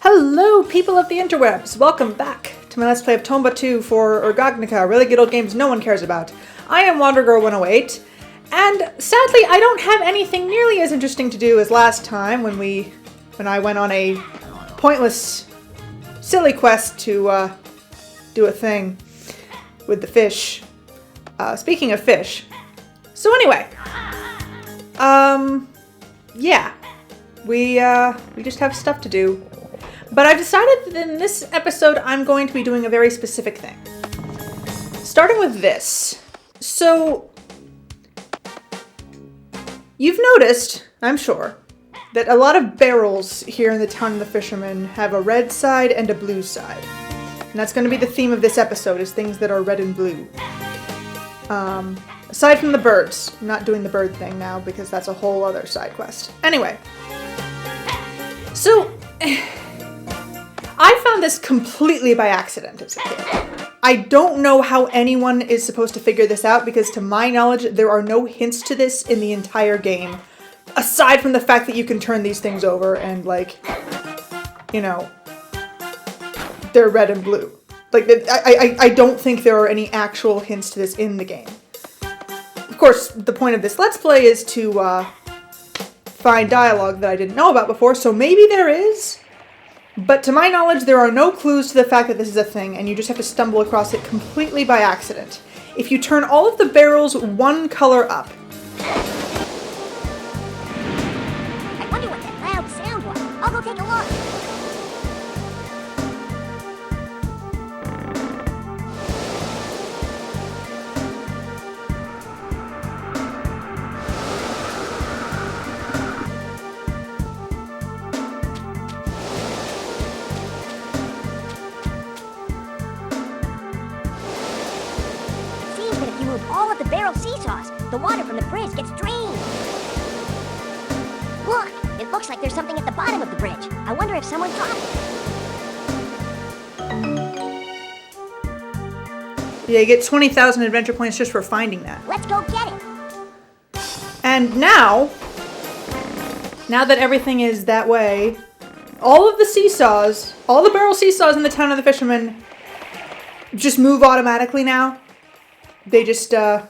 Hello, people of the interwebs! Welcome back to my Let's Play of Tomba 2 for RGOGNOCA, really good old games no one cares about. I am WanderGirl108, and sadly I don't have anything nearly as interesting to do as last time when I went on a pointless, silly quest to do a thing with the fish. Speaking of fish. So anyway, yeah, we just have stuff to do. But I've decided that in this episode I'm going to be doing a very specific thing. Starting with this. So, you've noticed, I'm sure, that a lot of barrels here in the Town of the Fishermen have a red side and a blue side. And that's going to be the theme of this episode, is things that are red and blue. Aside from the birds. I'm not doing the bird thing now because that's a whole other side quest. Anyway. So, I found this completely by accident as a kid. I don't know how anyone is supposed to figure this out because to my knowledge there are no hints to this in the entire game. Aside from the fact that you can turn these things over and like, you know, they're red and blue. Like, I don't think there are any actual hints to this in the game. Of course, the point of this Let's Play is to find dialogue that I didn't know about before, so maybe there is. But to my knowledge, there are no clues to the fact that this is a thing, and you just have to stumble across it completely by accident. If you turn all of the barrels one color up. I wonder what that loud sound was. I'll go take a look. All of the barrel seesaws, the water from the bridge gets drained. Look, it looks like there's something at the bottom of the bridge. I wonder if someone dropped it. Yeah, you get 20,000 adventure points just for finding that. Let's go get it. And now that everything is that way, all of the seesaws, all the barrel seesaws in the Town of the Fishermen just move automatically now. They just go.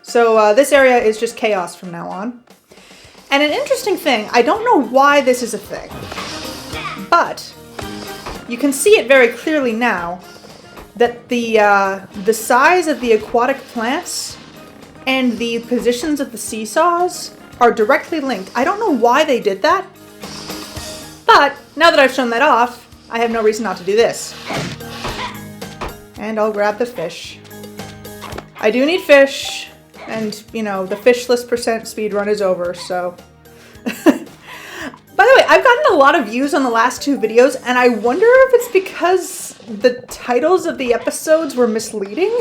So this area is just chaos from now on. And an interesting thing, I don't know why this is a thing, but you can see it very clearly now that the size of the aquatic plants and the positions of the seesaws are directly linked. I don't know why they did that, but now that I've shown that off, I have no reason not to do this. And I'll grab the fish. I do need fish, and, you know, the fishless percent speed run is over, so... By the way, I've gotten a lot of views on the last two videos, and I wonder if it's because the titles of the episodes were misleading.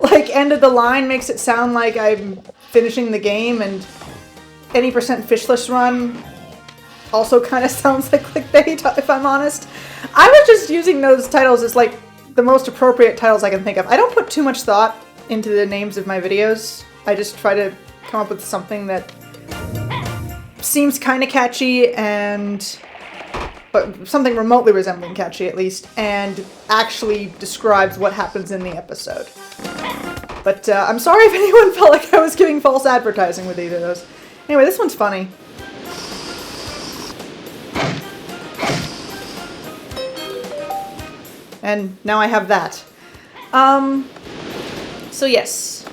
Like, End of the Line makes it sound like I'm finishing the game, and any percent fishless run also kind of sounds like clickbait, if I'm honest. I was just using those titles as, like, the most appropriate titles I can think of. I don't put too much thought into the names of my videos. I just try to come up with something that seems kind of catchy but something remotely resembling catchy, at least, and actually describes what happens in the episode. But I'm sorry if anyone felt like I was giving false advertising with either of those. Anyway, this one's funny. And now I have that. So yes.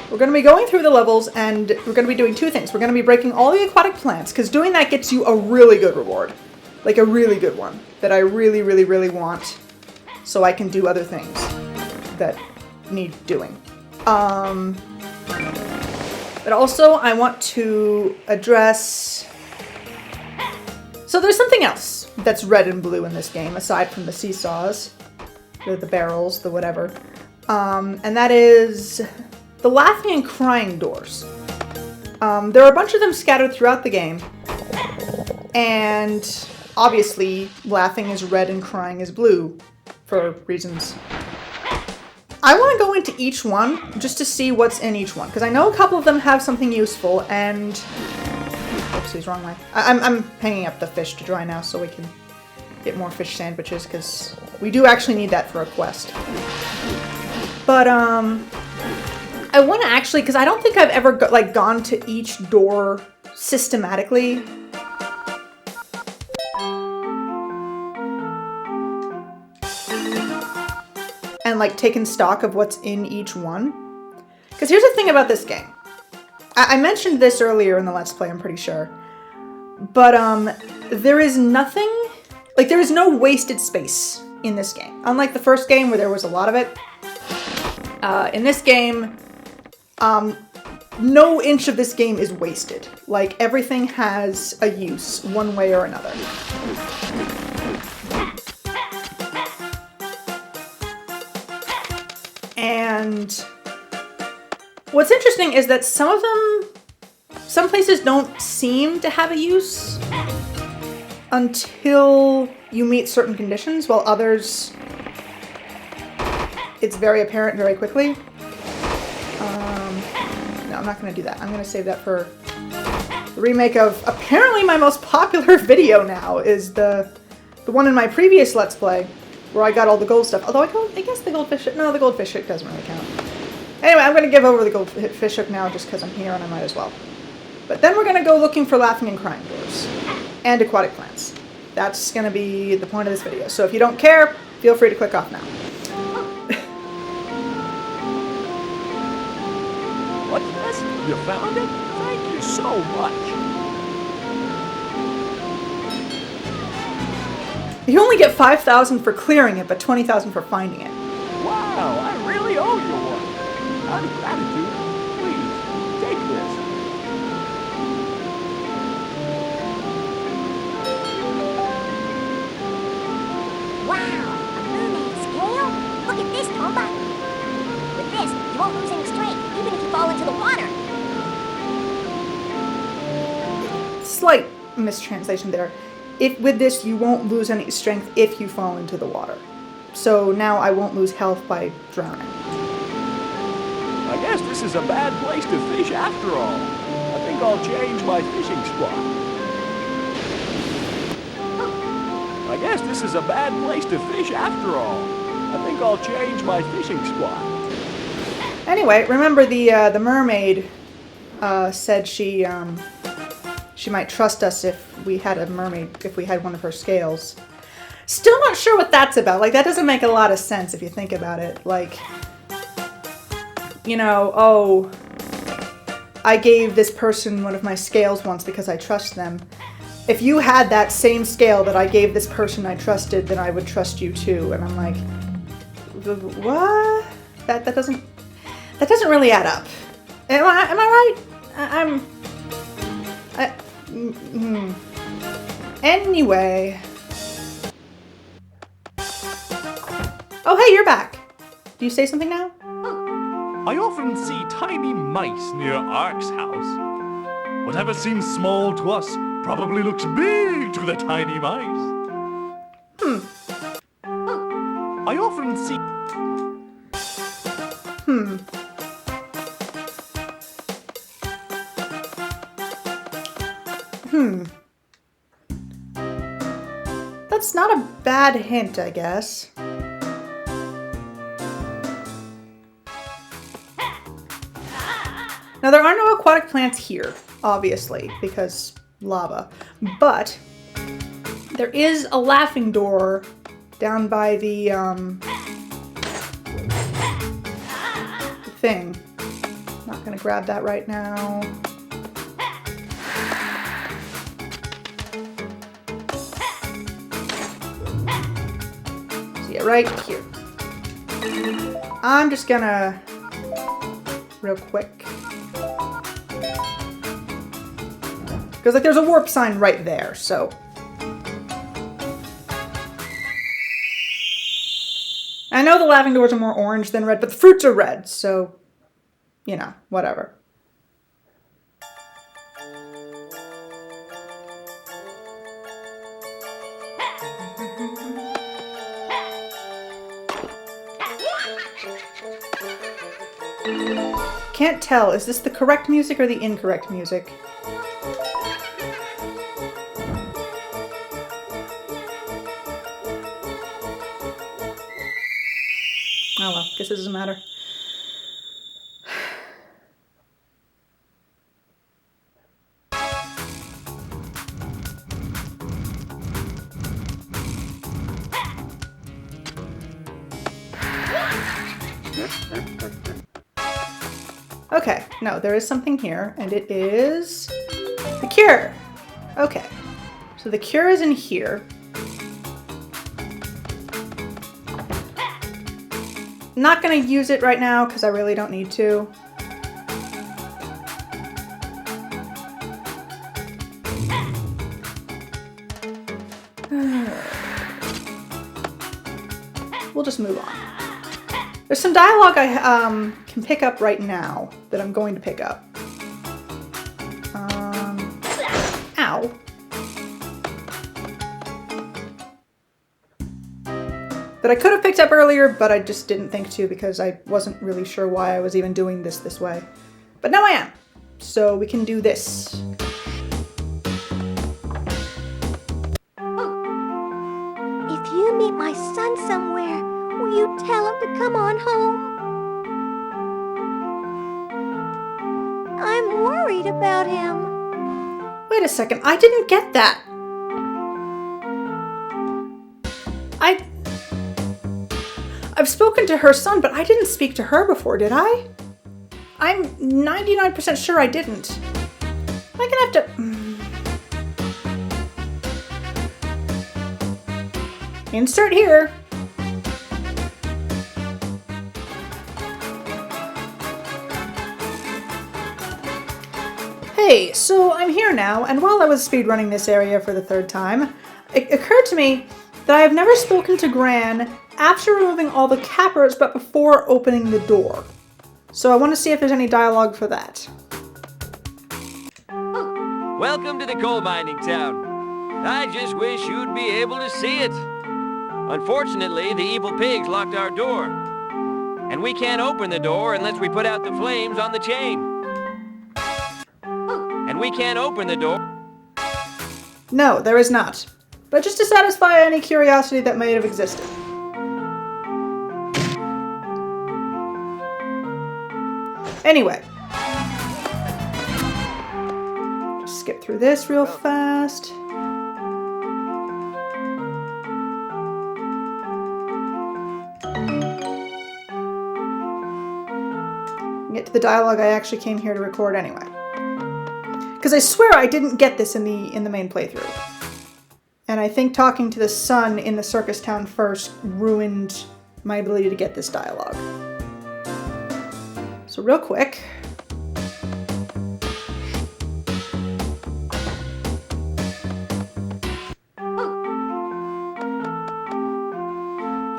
We're going to be going through the levels and we're going to be doing two things. We're going to be breaking all the aquatic plants, because doing that gets you a really good reward. Like a really good one that I really, really, really want, so I can do other things that need doing. But also I want to address... So there's something else that's red and blue in this game, aside from the seesaws, the barrels, the whatever. And that is the laughing and crying doors. There are a bunch of them scattered throughout the game. And obviously, laughing is red and crying is blue, for reasons I want to go into each one just to see what's in each one, because I know a couple of them have something useful, and... Oopsies, wrong way. I'm hanging up the fish to dry now so we can get more fish sandwiches, because we do actually need that for a quest. But, I want to actually, because I don't think I've ever, gone to each door systematically. And, taken stock of what's in each one. Because here's the thing about this game. I mentioned this earlier in the Let's Play, I'm pretty sure. But, there is nothing... there is no wasted space in this game. Unlike the first game where there was a lot of it. In this game, no inch of this game is wasted. Everything has a use, one way or another. And what's interesting is that some places don't seem to have a use until you meet certain conditions, while others, it's very apparent very quickly. No, I'm not going to do that. I'm going to save that for the remake of apparently my most popular video now, is the one in my previous Let's Play, where I got all the gold stuff. Although I guess the goldfish hook... No, the goldfish hook doesn't really count. Anyway, I'm going to give over the goldfish hook now just because I'm here and I might as well. But then we're going to go looking for laughing and crying doors. And aquatic plants. That's going to be the point of this video. So if you don't care, feel free to click off now. What's this? You found it? Thank you so much. You only get 5,000 for clearing it, but 20,000 for finding it. Wow, I really owe you one. Out of gratitude, please, take this. Wow, a mermaid scale? Look at this, Tomba. With this, you won't lose any strength, even if you fall into the water. Slight mistranslation there. With this, you won't lose any strength if you fall into the water. So now I won't lose health by drowning. I guess this is a bad place to fish after all. I think I'll change my fishing spot. I guess this is a bad place to fish after all. I think I'll change my fishing spot. Anyway, remember the mermaid said she might trust us if we had a mermaid, if we had one of her scales. Still not sure what that's about. That doesn't make a lot of sense if you think about it. Oh, I gave this person one of my scales once because I trust them. If you had that same scale that I gave this person I trusted, then I would trust you too. And I'm like, what? That doesn't really add up. Am I right? Anyway. Oh, hey, you're back. Do you say something now? I often see tiny mice near Ark's house. Whatever seems small to us probably looks big to the tiny mice. I often see... That's not a bad hint, I guess. Now, there are no aquatic plants here, obviously, because lava. But there is a laughing door down by the thing. Not gonna grab that right now. See it right here. I'm just gonna real quick. Because there's a warp sign right there, so. I know the laughing doors are more orange than red, but the fruits are red, so, you know, whatever. Can't tell. Is this the correct music or the incorrect music? Oh well, guess it doesn't matter. Okay, no, there is something here, and it is the cure. Okay, so the cure is in here. Not gonna use it right now because I really don't need to. We'll just move on. There's some dialogue I can pick up right now that I'm going to pick up. Ow. That I could have picked up earlier, but I just didn't think to because I wasn't really sure why I was even doing this way. But now I am. So we can do this. If you meet my son somewhere, will you tell him to come on home? I'm worried about him. Wait a second, I didn't get that. I've spoken to her son, but I didn't speak to her before, did I? I'm 99% sure I didn't. I'm gonna have to... Insert here. Hey, so I'm here now, and while I was speedrunning this area for the third time, it occurred to me that I have never spoken to Gran after removing all the cappers, but before opening the door. So I want to see if there's any dialogue for that. Welcome to the coal mining town. I just wish you'd be able to see it. Unfortunately, the evil pigs locked our door. And we can't open the door unless we put out the flames on the chain. And we can't open the door. No, there is not. But just to satisfy any curiosity that may have existed. Anyway. Just skip through this real fast. Get to the dialogue I actually came here to record anyway. Because I swear I didn't get this in the main playthrough. And I think talking to the son in the circus town first ruined my ability to get this dialogue. So real quick.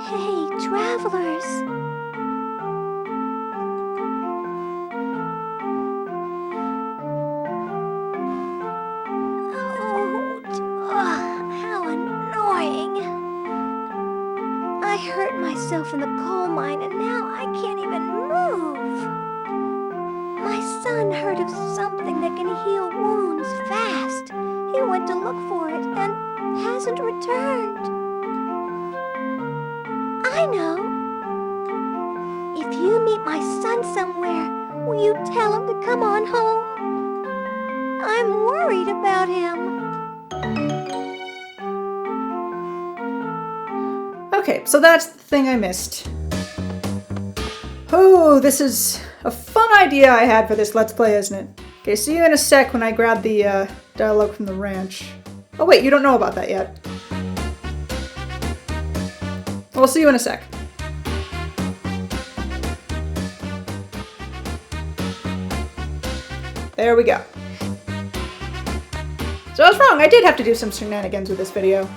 Hey, travelers. I hurt myself in the coal mine and now I can't even move. My son heard of something that can heal wounds fast. He went to look for it and hasn't returned. I know. If you meet my son somewhere, will you tell him to come on home? I'm worried about him. Okay, so that's the thing I missed. Oh, this is a fun idea I had for this Let's Play, isn't it? Okay, see you in a sec when I grab the dialogue from the ranch. Oh wait, you don't know about that yet. Well, I'll see you in a sec. There we go. So I was wrong, I did have to do some shenanigans with this video.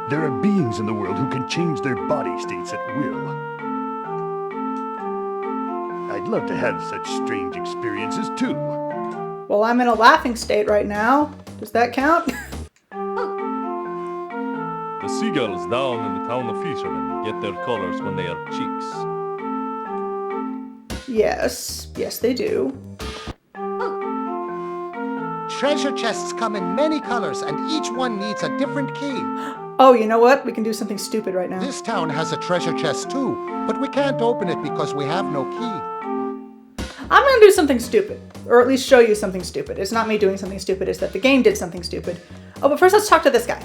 There are beings in the world who can change their body states at will. I'd love to have such strange experiences too. Well, I'm in a laughing state right now. Does that count? The seagulls down in the town of fishermen get their colors when they are chicks. Yes. Yes, they do. Treasure chests come in many colors, and each one needs a different key. Oh, you know what? We can do something stupid right now. This town has a treasure chest too, but we can't open it because we have no key. I'm gonna do something stupid. Or at least show you something stupid. It's not me doing something stupid, it's that the game did something stupid. Oh, but first let's talk to this guy.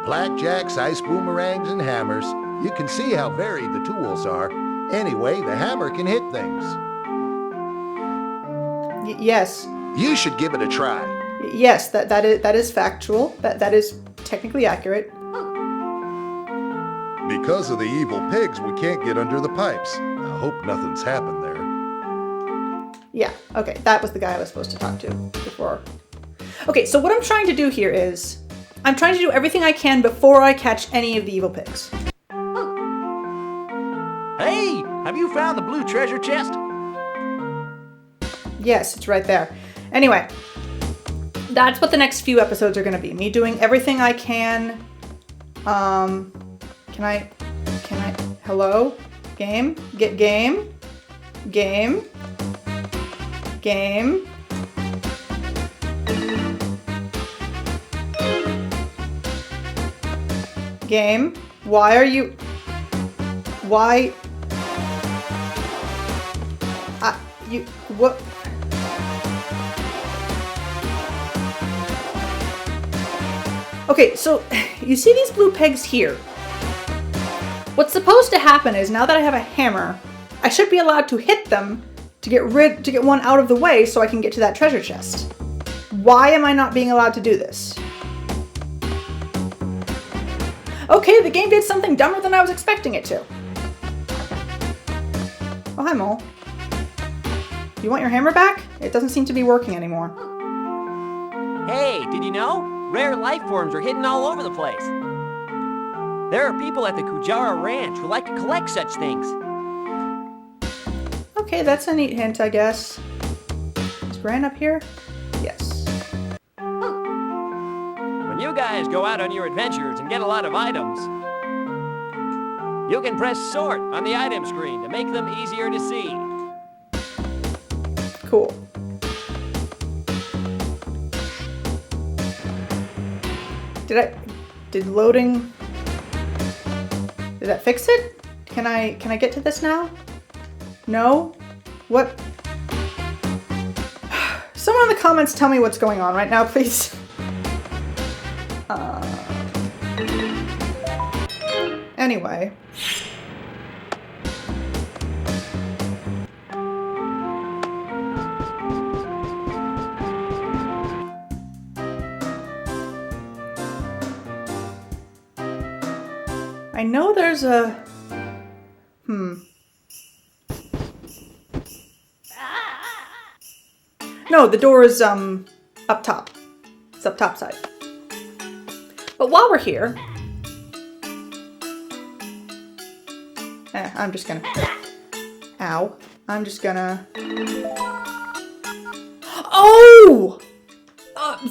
Blackjacks, ice boomerangs, and hammers. You can see how varied the tools are. Anyway, the hammer can hit things. Yes. You should give it a try. Yes, that is factual. That is technically accurate. Because of the evil pigs, we can't get under the pipes. I hope nothing's happened there. Yeah, okay, that was the guy I was supposed to talk to before. Okay, so what I'm trying to do here is, I'm trying to do everything I can before I catch any of the evil pigs. Hey, have you found the blue treasure chest? Yes, it's right there. Anyway, that's what the next few episodes are going to be. Me doing everything I can. Can I, hello? Game? Get game? Game? Game? Game? Why are you, why? You, what? Okay, so you see these blue pegs here. What's supposed to happen is now that I have a hammer, I should be allowed to hit them to get one out of the way so I can get to that treasure chest. Why am I not being allowed to do this? Okay, the game did something dumber than I was expecting it to. Oh, hi, Mole. You want your hammer back? It doesn't seem to be working anymore. Hey, did you know? Rare life forms are hidden all over the place. There are people at the Kujara Ranch who like to collect such things. Okay, that's a neat hint, I guess. Is Gran up here? Yes. When you guys go out on your adventures and get a lot of items, you can press sort on the item screen to make them easier to see. Cool. Did loading, did that fix it? Can I get to this now? No? What? Someone in the comments tell me what's going on right now, please. Anyway. I know there's a... No, the door is, up top. It's up top side. But while we're here... I'm just gonna... Ow. I'm just gonna... Oh!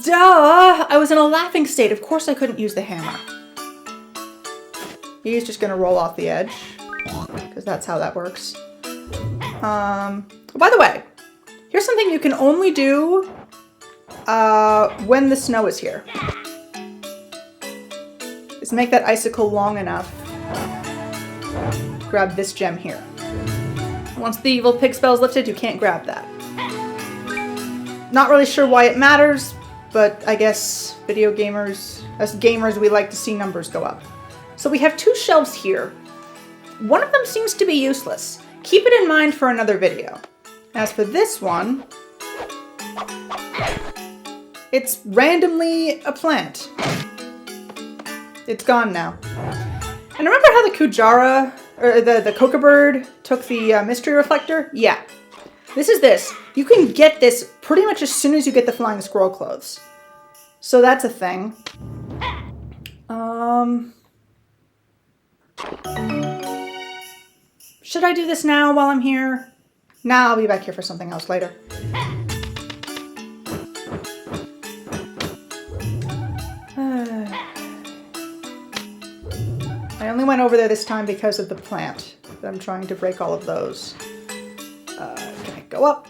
Duh! I was in a laughing state. Of course I couldn't use the hammer. He's just gonna roll off the edge, because that's how that works. By the way, here's something you can only do when the snow is here. Is make that icicle long enough. Grab this gem here. Once the evil pig spell is lifted, you can't grab that. Not really sure why it matters, but I guess video gamers, us gamers, we like to see numbers go up. So we have two shelves here. One of them seems to be useless. Keep it in mind for another video. As for this one, it's randomly a plant. It's gone now. And remember how the Kujara, or the Coca Bird took the mystery reflector? Yeah. This is this. You can get this pretty much as soon as you get the flying squirrel clothes. So that's a thing. Should I do this now while I'm here? Nah, I'll be back here for something else later. I only went over there this time because of the plant. I'm trying to break all of those. Can I go up?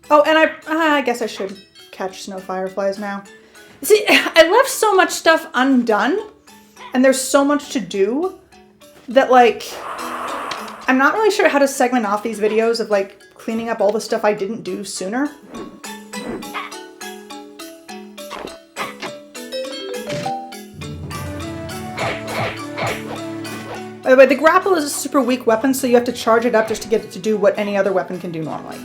Oh, and I guess I should catch snow fireflies now. See, I left so much stuff undone, and there's so much to do that, like, I'm not really sure how to segment off these videos of, like, cleaning up all the stuff I didn't do sooner. By the way, the grapple is a super weak weapon, so you have to charge it up just to get it to do what any other weapon can do normally.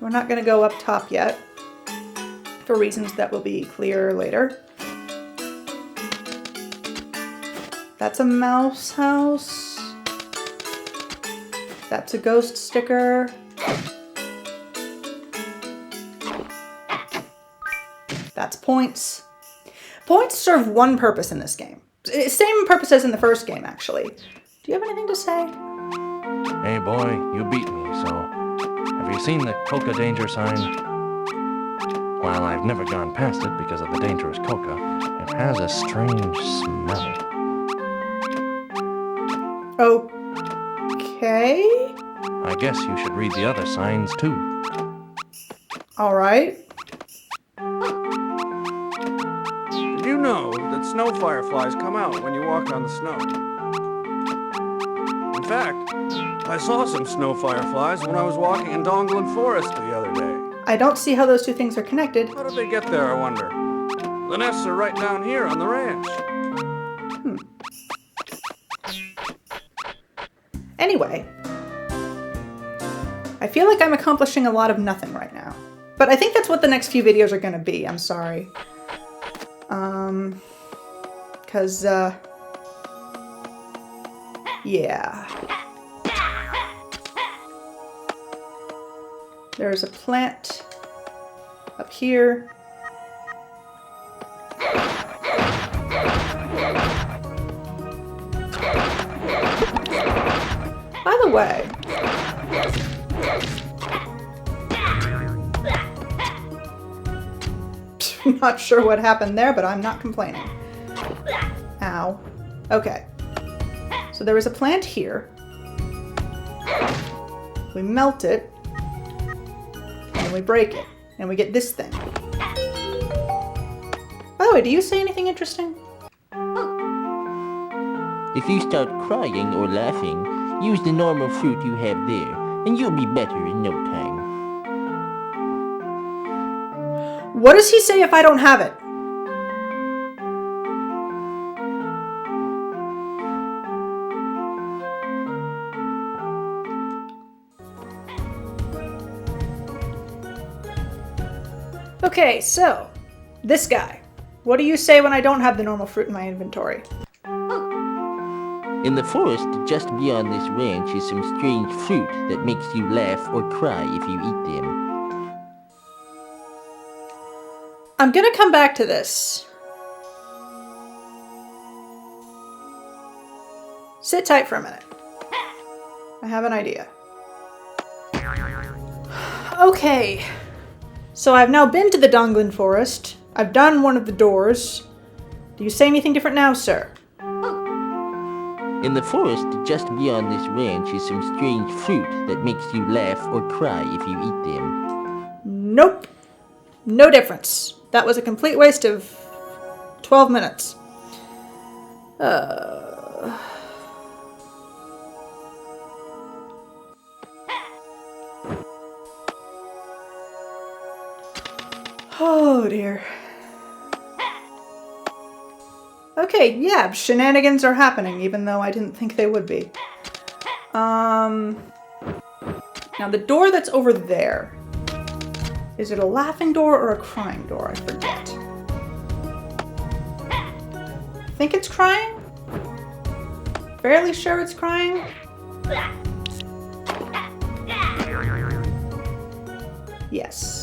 We're not going to go up top yet, for reasons that will be clear later. That's a mouse house. That's a ghost sticker. That's points. Points serve one purpose in this game. Same purpose as in the first game, actually. Do you have anything to say? Hey boy, you beat me, so... Have you seen the coca danger sign? While I've never gone past it because of the dangerous coca, it has a strange smell. Okay. I guess you should read the other signs too. All right. Did you know that snow fireflies come out when you walk on the snow? In fact, I saw some snow fireflies when I was walking in Donglin Forest the other day. I don't see how those two things are connected. How did they get there, I wonder? The nests are right down here on the ranch. Anyway, I feel like I'm accomplishing a lot of nothing right now. But I think that's what the next few videos are going to be. I'm sorry. Yeah. There's a plant up here. By the way, I'm not sure what happened there, but I'm not complaining. Ow. Okay. So there was a plant here. We melt it. And we break it. And we get this thing. By the way, do you say anything interesting? If you start crying or laughing, use the normal fruit you have there, and you'll be better in no time. What does he say if I don't have it? Okay, so, this guy. What do you say when I don't have the normal fruit in my inventory? In the forest, just beyond this ranch, is some strange fruit that makes you laugh or cry if you eat them. I'm gonna come back to this. Sit tight for a minute. I have an idea. Okay. So I've now been to the Donglin Forest. I've done one of the doors. Do you say anything different now, sir? In the forest, just beyond this ranch, is some strange fruit that makes you laugh or cry if you eat them. Nope. No difference. That was a complete waste of 12 minutes. Oh dear. Okay, yeah, shenanigans are happening, even though I didn't think they would be. Now the door that's over there, is it a laughing door or a crying door? I forget. I think it's crying? Fairly sure it's crying? Yes.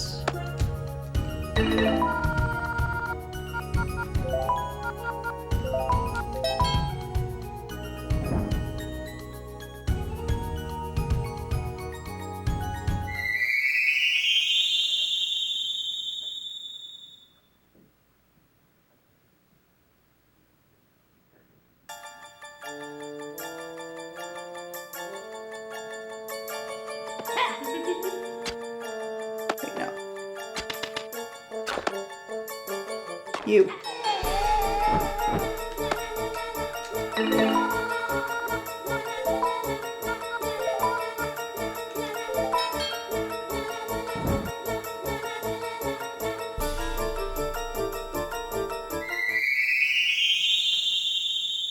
Wait, no. You.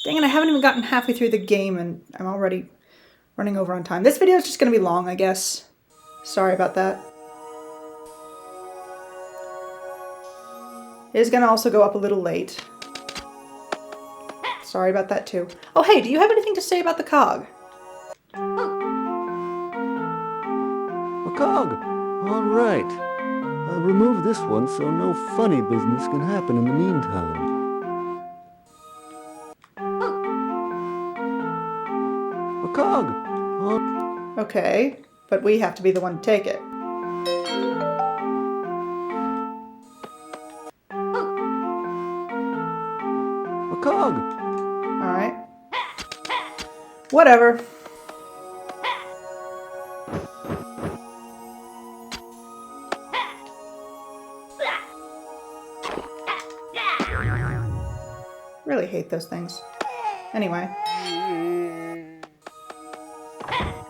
Dang it, I haven't even gotten halfway through the game and I'm already running over on time. This video is just going to be long, I guess. Sorry about that. It is going to also go up a little late. Sorry about that too. Oh hey, do you have anything to say about the cog? A cog. All right. I'll remove this one so no funny business can happen in the meantime. A cog. Okay, but we have to be the one to take it. A cog. Alright. Whatever. Really hate those things. Anyway.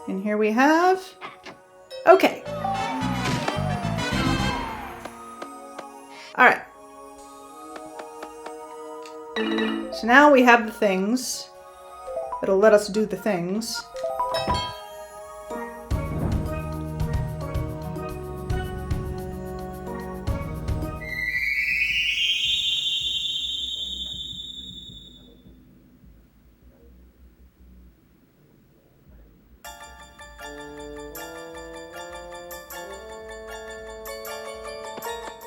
And here we have... Okay. Alright. So now we have the things that'll let us do the things.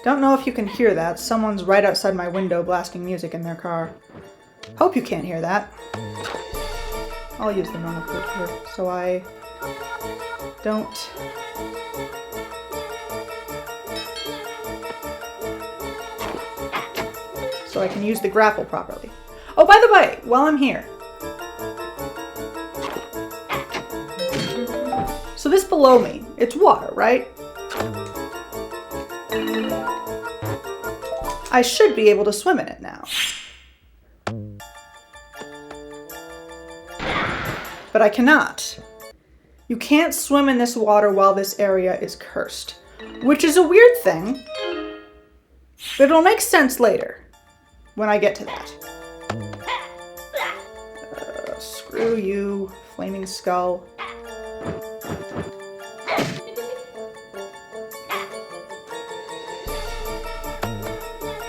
Don't know if you can hear that. Someone's right outside my window blasting music in their car. Hope you can't hear that. I'll use the normal code here so I don't... So I can use the grapple properly. Oh, by the way, while I'm here. So this below me, it's water, right? I should be able to swim in it now. But I cannot. You can't swim in this water while this area is cursed. Which is a weird thing. But it'll make sense later. When I get to that. Screw you, flaming skull.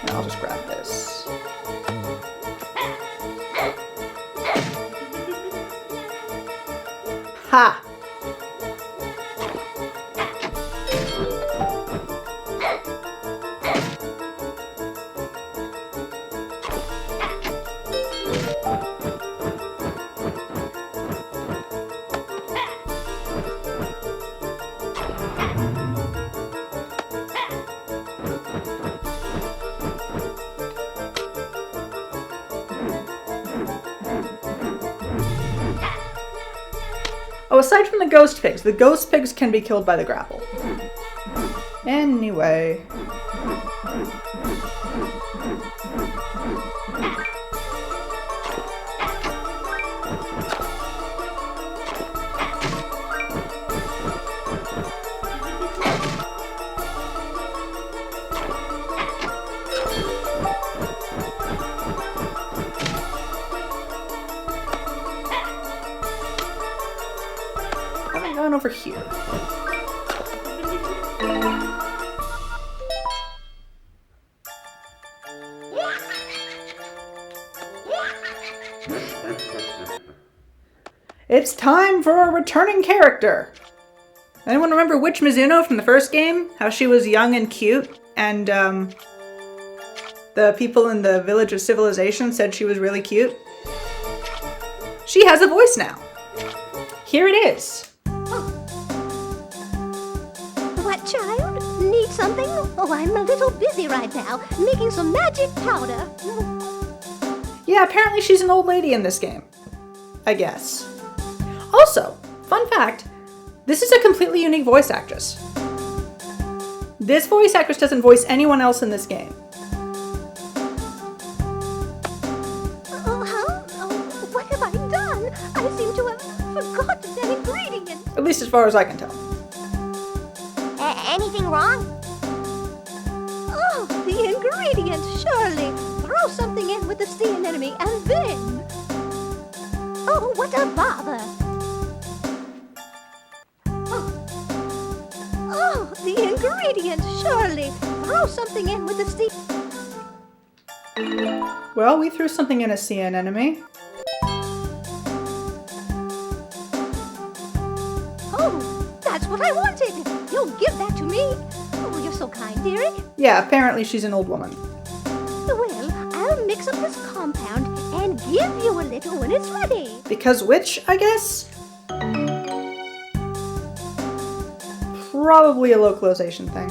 I'll just grab this. Ha! Oh, aside from the ghost pigs can be killed by the grapple. Anyway. Over here. It's time for a returning character. Anyone remember Witch Mizuno from the first game? How she was young and cute, and the people in the Village of Civilization said she was really cute? She has a voice now. Here it is. What, child? Need something? Oh, I'm a little busy right now, making some magic powder. Yeah, apparently she's an old lady in this game. I guess. Also, fun fact, This is a completely unique voice actress. This voice actress doesn't voice anyone else in this game. What have I done? I seem to have forgotten an ingredient. At least as far as I can tell. Anything wrong? Oh, the ingredient, surely. Throw something in with the sea anemone and then... Oh, what a bother. Oh, the ingredient, surely. Throw something in with the sea... Well, we threw something in a sea anemone. Oh, that's what I wanted. You'll give that to me. Oh, you're so kind, dearie. Yeah, apparently she's an old woman. Well, I'll mix up this compound and give you a little when it's ready. Because which, I guess? Probably a localization thing.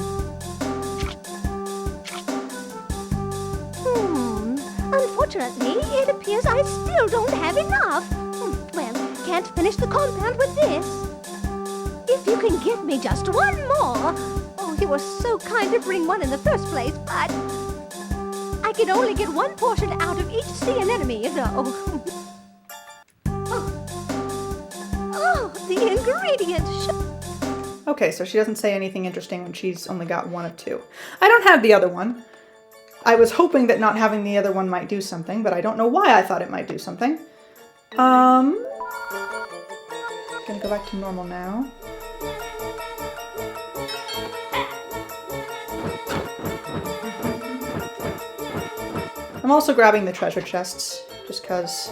Unfortunately, it appears I still don't have enough. Well, can't finish the compound with this. If you can give me just one more. Oh, you were so kind to bring one in the first place, but I can only get one portion out of each sea anemone, you know. Oh, the ingredient. Okay, so she doesn't say anything interesting when she's only got one of two. I don't have the other one. I was hoping that not having the other one might do something, but I don't know why I thought it might do something. Gonna go back to normal now. I'm also grabbing the treasure chests, just cause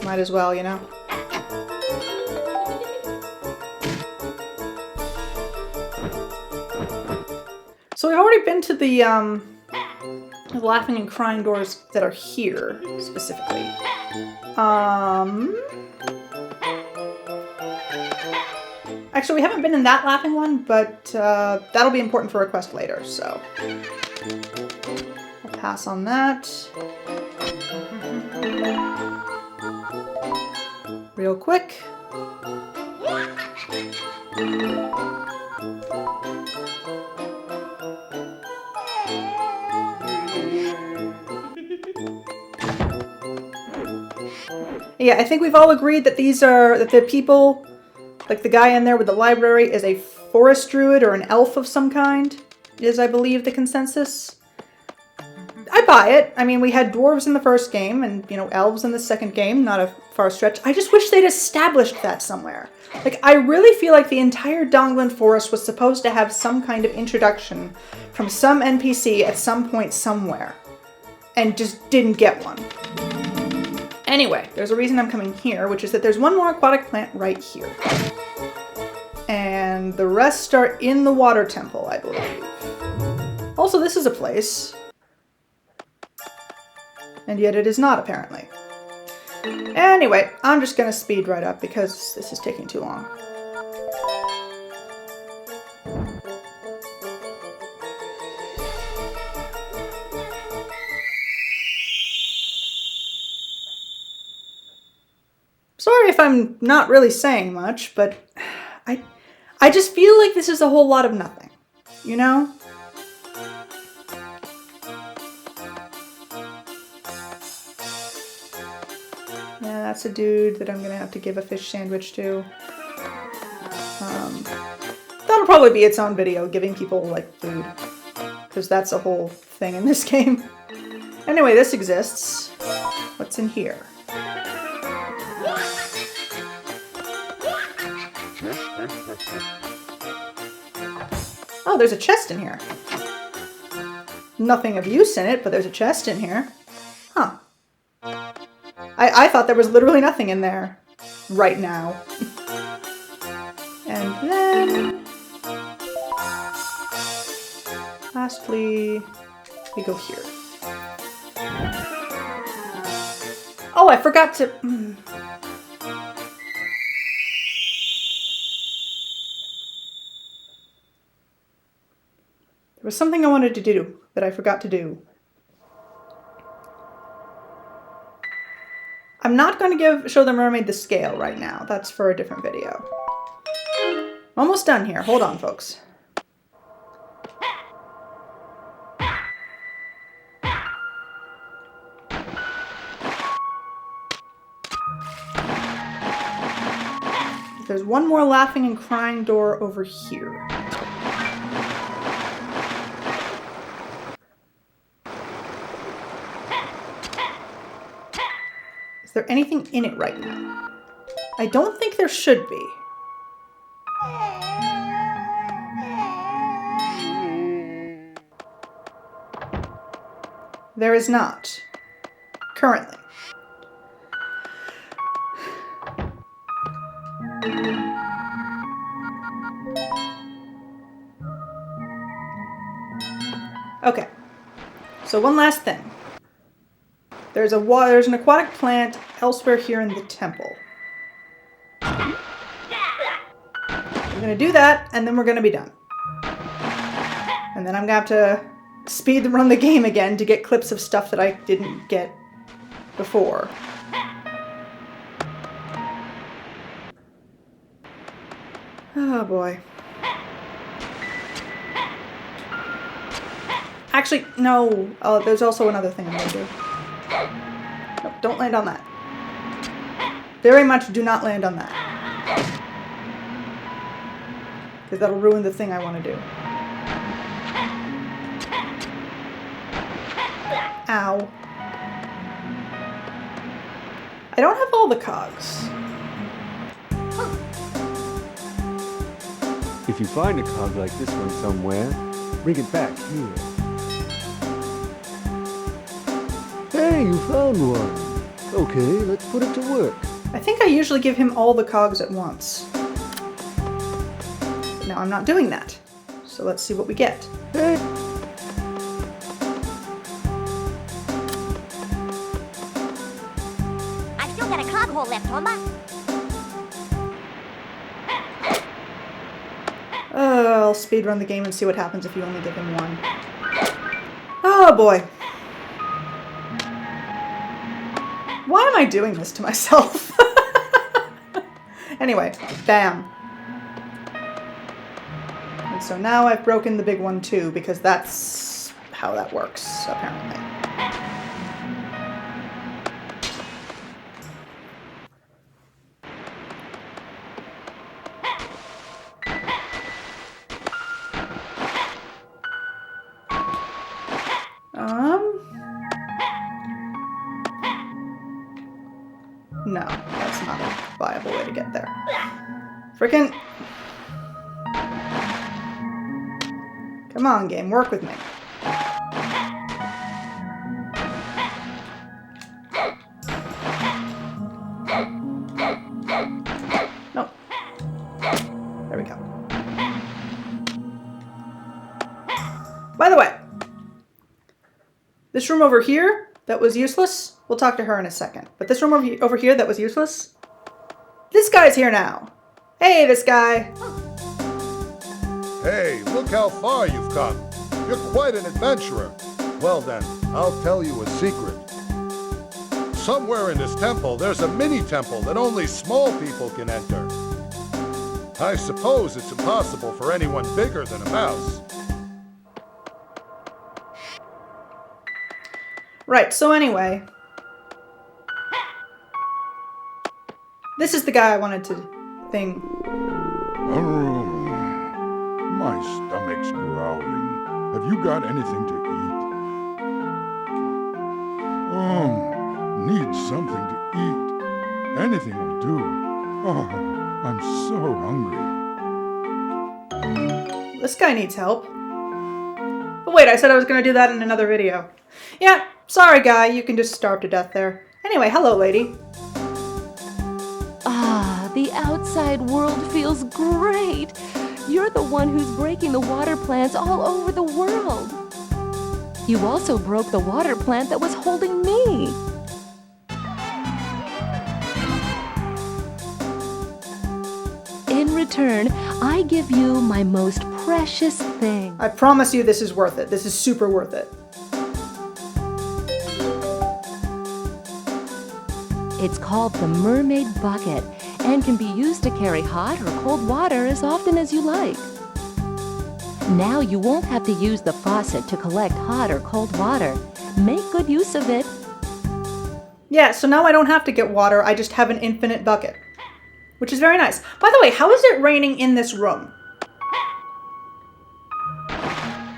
might as well, you know? So we've already been to the laughing and crying doors that are here, specifically. Actually, we haven't been in that laughing one, but that'll be important for a quest later, so I'll pass on that. Real quick. Yeah, I think we've all agreed that that the people, like the guy in there with the library, is a forest druid or an elf of some kind, is, I believe, the consensus. I buy it. I mean, we had dwarves in the first game and, you know, elves in the second game, not a far stretch. I just wish they'd established that somewhere. Like, I really feel like the entire Donglin Forest was supposed to have some kind of introduction from some NPC at some point somewhere, and just didn't get one. Anyway, there's a reason I'm coming here, which is that there's one more aquatic plant right here. And the rest are in the water temple, I believe. Also, this is a place. And yet it is not, apparently. Anyway, I'm just gonna speed right up because this is taking too long. Sorry if I'm not really saying much, but I just feel like this is a whole lot of nothing, you know? Yeah, that's a dude that I'm gonna have to give a fish sandwich to. That'll probably be its own video, giving people, like, food. Because that's a whole thing in this game. Anyway, this exists. What's in here? Oh, there's a chest in here. Nothing of use in it, but there's a chest in here. Huh. I thought there was literally nothing in there right now. And then... lastly, we go here. Oh, I forgot to... There was something I wanted to do that I forgot to do. I'm not going to show the mermaid the scale right now. That's for a different video. Almost done here. Hold on, folks. There's one more laughing and crying door over here. Is there anything in it right now? I don't think there should be. There is not. Currently. Okay. So one last thing. There's an aquatic plant elsewhere here in the temple. We're gonna do that, and then we're gonna be done. And then I'm gonna have to speed run the game again to get clips of stuff that I didn't get before. Oh boy. Actually, no. Oh, there's also another thing I'm gonna do. Nope, don't land on that. Very much do not land on that. Because that'll ruin the thing I want to do. Ow. I don't have all the cogs. If you find a cog like this one somewhere, bring it back here. Hey, you found one. Okay, let's put it to work. I think I usually give him all the cogs at once. Now I'm not doing that. So let's see what we get. Hey. I've still got a cog hole left, Tomba. I'll speedrun the game and see what happens if you only give him one. Oh boy. Why am I doing this to myself? Anyway, bam. And so now I've broken the big one too, because that's how that works, apparently. No, that's not a viable way to get there. Frickin'. Come on, game, work with me. Nope. There we go. By the way, this room over here that was useless, we'll talk to her in a second. But this room over here that was useless, this guy's here now. Hey, this guy. Hey, look how far you've come. You're quite an adventurer. Well then, I'll tell you a secret. Somewhere in this temple, there's a mini-temple that only small people can enter. I suppose it's impossible for anyone bigger than a mouse. Right, so anyway. This is the guy I wanted to thing. My stomach's growling. Have you got anything to eat? Need something to eat. Anything will do. Oh, I'm so hungry. This guy needs help. But wait, I said I was going to do that in another video. Yeah, sorry guy, you can just starve to death there. Anyway, hello lady. Ah, the outside world feels great. You're the one who's breaking the water plants all over the world. You also broke the water plant that was holding me. In return, I give you my most precious thing. I promise you this is worth it. This is super worth it. It's called the Mermaid Bucket and can be used to carry hot or cold water as often as you like. Now you won't have to use the faucet to collect hot or cold water. Make good use of it. Yeah, so now I don't have to get water, I just have an infinite bucket. Which is very nice. By the way, how is it raining in this room?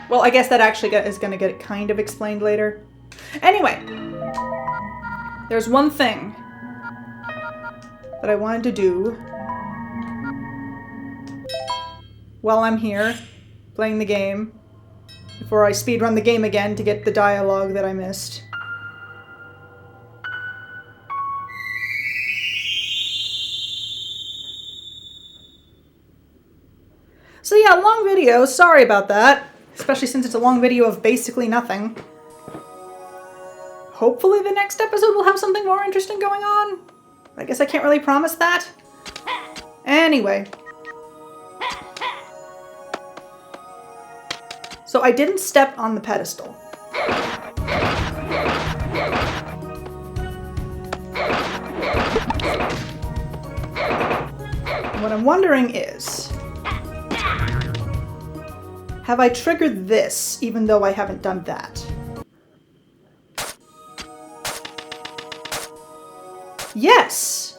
Well, I guess that actually is going to get kind of explained later. Anyway, there's one thing that I wanted to do while I'm here playing the game before I speedrun the game again to get the dialogue that I missed. So yeah, long video, sorry about that. Especially since it's a long video of basically nothing. Hopefully the next episode will have something more interesting going on. I guess I can't really promise that. Anyway. So I didn't step on the pedestal. What I'm wondering is, have I triggered this even though I haven't done that? Yes!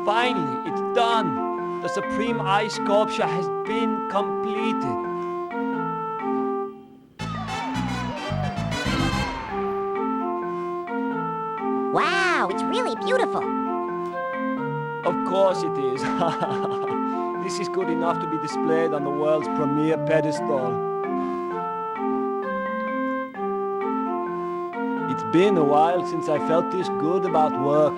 Finally, it's done. The supreme ice sculpture has been completed. Wow, it's really beautiful. Of course it is. This is good enough to be displayed on the world's premier pedestal. It's been a while since I felt this good about work.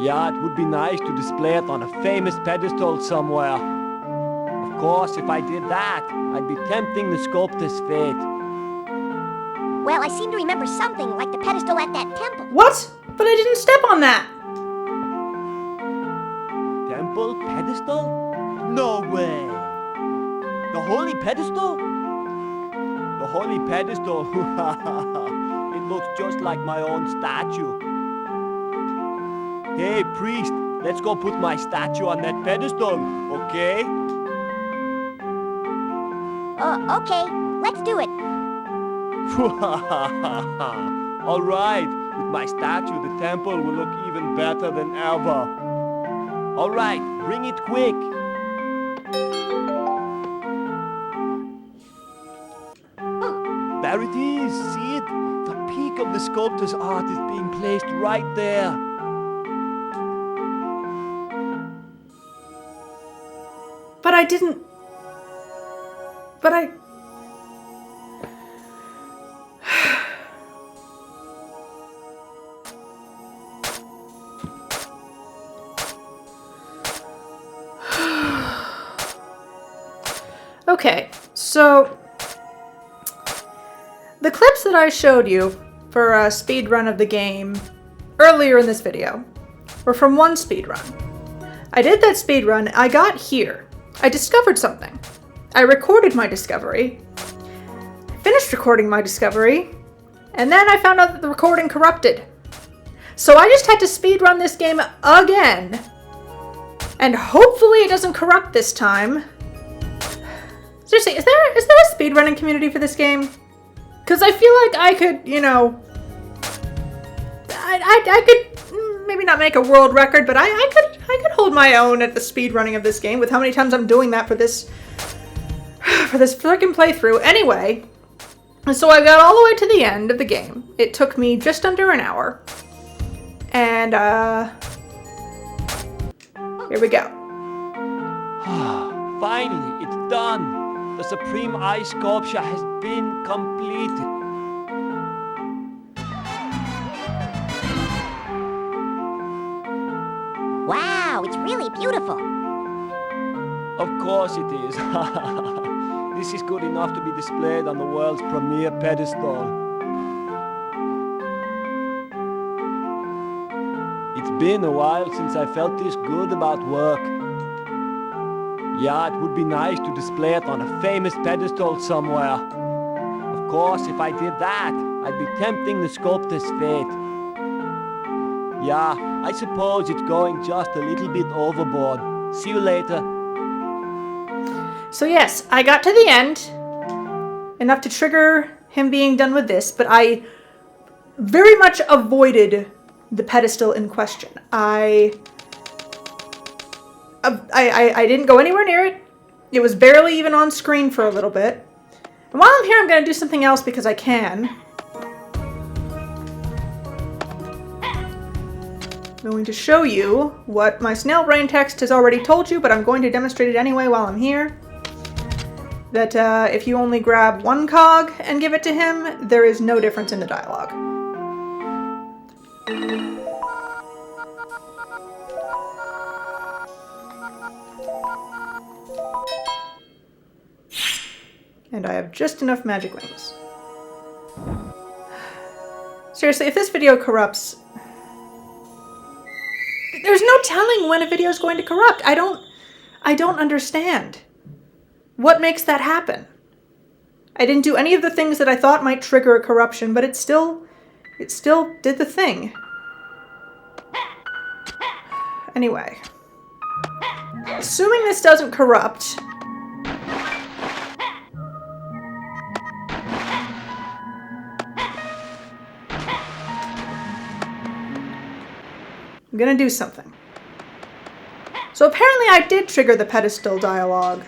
Yeah, it would be nice to display it on a famous pedestal somewhere. Of course, if I did that, I'd be tempting the sculptor's fate. Well, I seem to remember something like the pedestal at that temple. What? But I didn't step on that! Temple pedestal? No way! The holy pedestal? The holy pedestal? It looks just like my own statue. Hey, priest, let's go put my statue on that pedestal, okay? Okay, let's do it. All right, with my statue, the temple will look even better than ever. All right, bring it quick. There it is, see it? The peak of the sculptor's art is being placed right there. But I didn't... But I... Okay, so the clips that I showed you for a speed run of the game earlier in this video were from one speed run. I did that speed run, I got here, I discovered something. I recorded my discovery, finished recording my discovery, and then I found out that the recording corrupted. So I just had to speed run this game again, and hopefully it doesn't corrupt this time. Seriously, is there a speedrunning community for this game? Because I feel like I could, you know, I could maybe not make a world record, but I could hold my own at the speedrunning of this game with how many times I'm doing that for this freaking playthrough. Anyway, so I got all the way to the end of the game. It took me just under an hour, and here we go. Finally, it's done. The supreme ice sculpture has been completed. Wow, it's really beautiful. Of course it is. This is good enough to be displayed on the world's premier pedestal. It's been a while since I felt this good about work. Yeah, it would be nice to display it on a famous pedestal somewhere. Of course, if I did that, I'd be tempting the sculptor's fate. Yeah, I suppose it's going just a little bit overboard. See you later. So yes, I got to the end, enough to trigger him being done with this, but I very much avoided the pedestal in question. I didn't go anywhere near it. It was barely even on screen for a little bit. And while I'm here, I'm going to do something else because I can. I'm going to show you what my snail brain text has already told you, but I'm going to demonstrate it anyway while I'm here. That if you only grab one cog and give it to him, there is no difference in the dialogue. And I have just enough magic rings. Seriously, if this video corrupts, there's no telling when a video is going to corrupt. I don't understand. What makes that happen? I didn't do any of the things that I thought might trigger a corruption, but it still did the thing. Anyway. Assuming this doesn't corrupt, I'm gonna do something. So apparently I did trigger the pedestal dialogue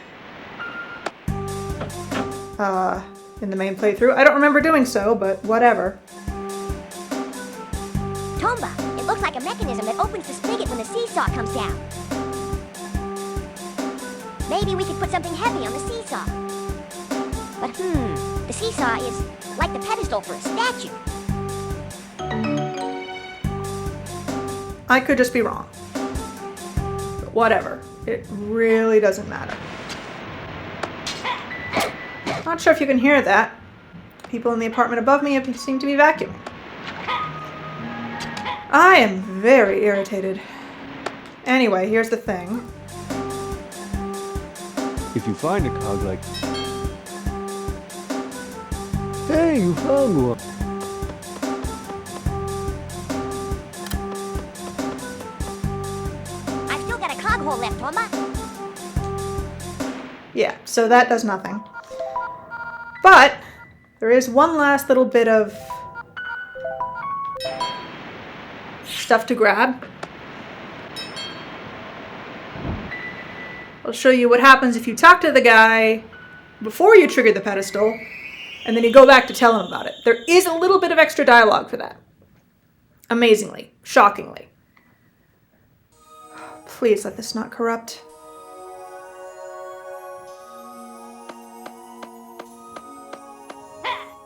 in the main playthrough. I don't remember doing so, but whatever. Tomba, it looks like a mechanism that opens the spigot when the seesaw comes down. Maybe we could put something heavy on the seesaw. But the seesaw is like the pedestal for a statue. I could just be wrong. But whatever. It really doesn't matter. Not sure if you can hear that. People in the apartment above me seem to be vacuuming. I am very irritated. Anyway, here's the thing. If you find a cog like... Hey, you found one! I've still got a cog hole left, Tomba. Yeah, so that does nothing. But there is one last little bit of stuff to grab. I'll show you what happens if you talk to the guy before you trigger the pedestal, and then you go back to tell him about it. There is a little bit of extra dialogue for that. Amazingly. Shockingly. Please let this not corrupt.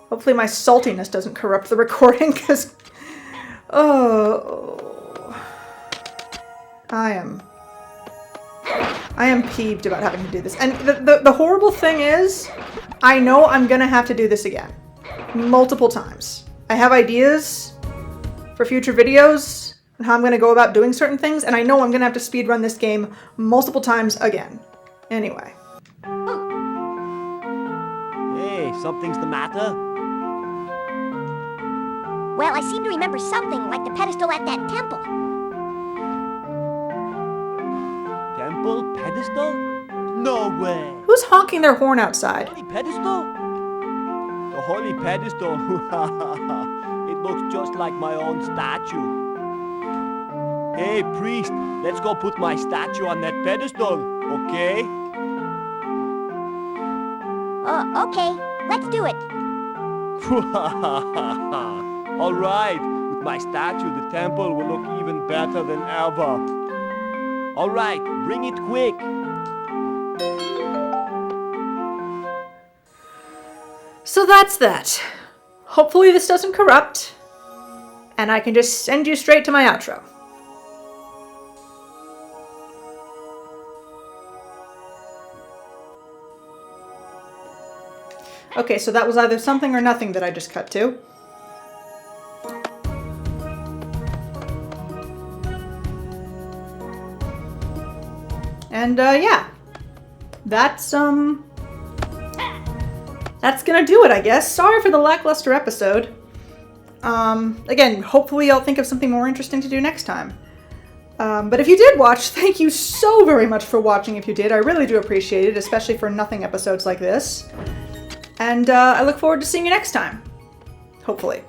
Hopefully my saltiness doesn't corrupt the recording, because... Oh... I am peeved about having to do this. And the horrible thing is, I know I'm gonna have to do this again. Multiple times. I have ideas for future videos and how I'm gonna go about doing certain things, and I know I'm gonna have to speedrun this game multiple times again. Anyway. Hey, something's the matter? Well, I seem to remember something like the pedestal at that temple. Temple? Pedestal? No way! Who's honking their horn outside? Holy pedestal? The holy pedestal? It looks just like my own statue. Hey, priest, let's go put my statue on that pedestal, okay? Okay, let's do it. All right, with my statue, the temple will look even better than ever. All right, bring it quick. So that's that. Hopefully this doesn't corrupt, and I can just send you straight to my outro. Okay, so that was either something or nothing that I just cut to. And, yeah. That's gonna do it, I guess. Sorry for the lackluster episode. Again, hopefully I'll think of something more interesting to do next time. But if you did watch, thank you so very much for watching if you did. I really do appreciate it, especially for nothing episodes like this. And I look forward to seeing you next time. Hopefully.